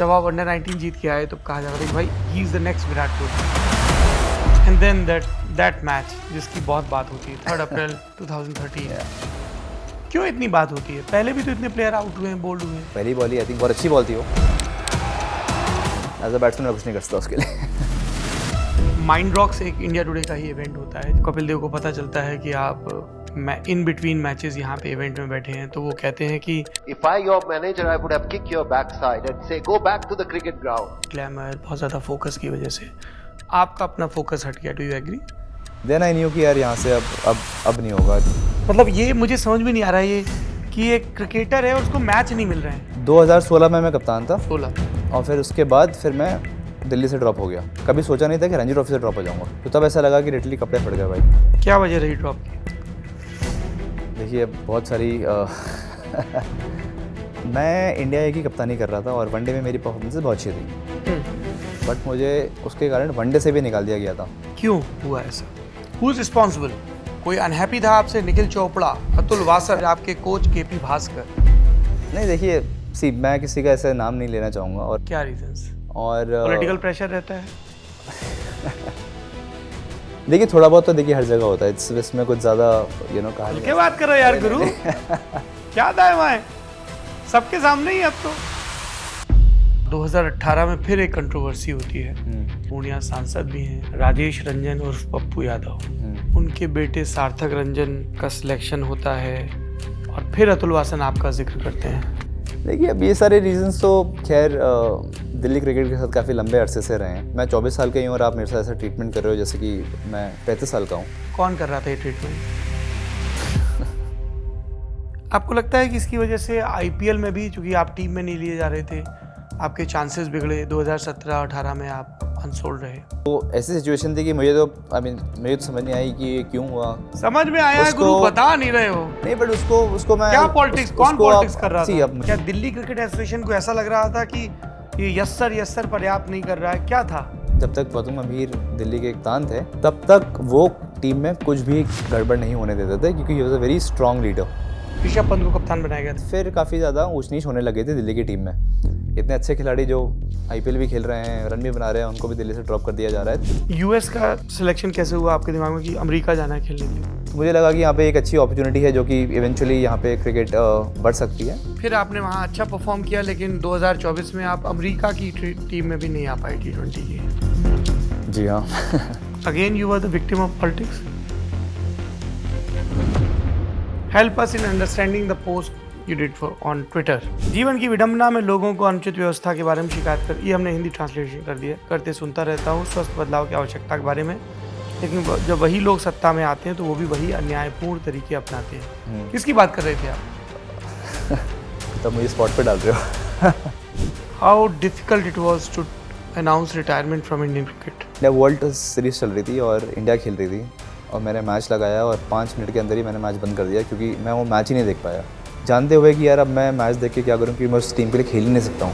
जब आप अंडर 19 जीत के आए तो कहा जा रहा था कि भाई he is the next Virat Kohli. And then that match जिसकी बहुत बात होती है 3 अप्रैल 2013। क्यों इतनी बात होती है? पहले भी तो इतने प्लेयर आउट हुए हैं, बोल्ड हुए हैं। पहली बॉल ही आई थिंक बहुत अच्छी बॉल थी वो। एज अ बैट्समैन मैं कुछ नहीं कर सकता उसके लिए। माइंड रॉक्स एक इंडिया टुडे का ही इवेंट होता है। कपिल देव को पता चलता है कि आप इन बिटवीन मैचेस यहाँ पे इवेंट में बैठे हैं, तो वो कहते हैं कि If I your manager, I would have kicked your backside and say, go back to the cricket ground. Glamour बहुत ज़्यादा फोकस की वजह से आपका अपना फोकस हट गया। Do you agree? Then I knew कि यार यहाँ से अब नहीं होगा। मतलब ये मुझे समझ में नहीं आ रहा है ये कि एक क्रिकेटर है और उसको मैच नहीं मिल रहे हैं। 2016 में मैं कप्तान था 16 और फिर उसके बाद फिर मैं दिल्ली से ड्रॉप हो गया। कभी सोचा नहीं था कि रणजी ट्रॉफी से ड्रॉप हो जाऊंगा, तो तब ऐसा लगा कि लिटरली कपड़े फट गए भाई। क्या वजह रही ड्रॉप की? देखिए बहुत सारी मैं इंडिया ए की कप्तानी कर रहा था और वनडे में मेरी परफॉर्मेंस बहुत अच्छी थी, बट मुझे उसके कारण वनडे से भी निकाल दिया गया था। क्यों हुआ ऐसा? Who is responsible? कोई अनहैप्पी था आपसे? निखिल चोपड़ा, अतुल वासर, आपके कोच केपी भास्कर? नहीं देखिए मैं किसी का ऐसा नाम नहीं लेना चाहूँगा। और क्या रीजंस? और पॉलिटिकल प्रेशर रहता है? देखिए थोड़ा बहुत तो देखिए हर जगह होता है, इसमें कुछ ज़्यादा कहा क्या बात कर रहे हो यार गुरु? क्या दाएं बाएं सबके सामने ही अब तो। 2018 में फिर एक कंट्रोवर्सी होती है। पूर्णिया सांसद भी हैं राजेश रंजन उर्फ पप्पू यादव, उनके बेटे सार्थक रंजन का सिलेक्शन होता है और फिर अतुल वासन आपका जिक्र करते हैं। देखिए अब ये सारे रीजंस तो खैर दिल्ली क्रिकेट के साथ काफ़ी लंबे अरसे से रहे हैं। मैं 24 साल का ही हूँ और आप मेरे साथ ऐसा ट्रीटमेंट कर रहे हो जैसे कि मैं 35 साल का हूँ। कौन कर रहा था ये ट्रीटमेंट? आपको लगता है कि इसकी वजह से आईपीएल में भी, चूंकि आप टीम में नहीं लिए जा रहे थे, आपके चांसेस बिगड़े? 2017-18 में आप अनसोल्ड रहे। तो ऐसी सिचुएशन थी कि मुझे तो मुझे तो समझ नहीं आई कि ये क्यों हुआ। समझ में आया है गुरु, बता नहीं रहे हो। नहीं बट उसको मैं क्या पॉलिटिक्स, कौन पॉलिटिक्स कर रहा था? अब क्या दिल्ली क्रिकेट एसोसिएशन को ऐसा लग रहा था कि ये यस सर पर्याप्त नहीं कर रहा है? क्या था? जब तक गौतम गंभीर दिल्ली के कप्तान थे तब तक वो टीम में कुछ भी गड़बड़ नहीं होने देते थे, क्योंकि he was a very strong leader. Rishabh Pant को कप्तान बनाया गया था। फिर काफ़ी ज़्यादा ऊंच नीच होने लगे थे दिल्ली की टीम में। इतने अच्छे खिलाड़ी जो आईपीएल भी खेल रहे हैं, रन भी बना रहे हैं, उनको भी दिल्ली से ड्रॉप कर दिया जा रहा है। यूएस का सिलेक्शन कैसे हुआ आपके दिमाग में कि अमेरिका जाना है खेलने के लिए? तो मुझे लगा कि यहाँ पे एक अच्छी अपॉर्चुनिटी है जो कि इवेंचुअली यहाँ पे क्रिकेट बढ़ सकती है। फिर आपने वहाँ अच्छा परफॉर्म किया, लेकिन 2024 में आप अमेरिका की टीम में भी नहीं आ पाए T20 की। जी हाँ। Again you are the victim of politics. Help us in understanding the post you did on Twitter। जीवन की विडंबना में लोगों को अनुचित व्यवस्था के बारे में शिकायत कर, ये हमने हिंदी ट्रांसलेशन कर दिया। करते सुनता रहता हूँ स्वस्थ बदलाव की आवश्यकता के बारे में, लेकिन जब वही लोग सत्ता में आते हैं तो वो भी वही अन्यायपूर्ण तरीके अपनाते हैं। किसकी बात कर रहे थे आप? तब मुझे स्पॉट पे डाल रहे हो। How difficult it was to announce retirement from Indian cricket? World series चल रही थी और इंडिया खेल रही थी और मैंने मैच लगाया और 5 मिनट के अंदर ही मैंने मैच बंद कर दिया, क्योंकि मैं वो मैच ही नहीं देख पाया, जानते हुए कि यार अब मैं मैच देख के क्या करूँ, क्योंकि मैं उस टीम के लिए खेल ही नहीं सकता हूँ।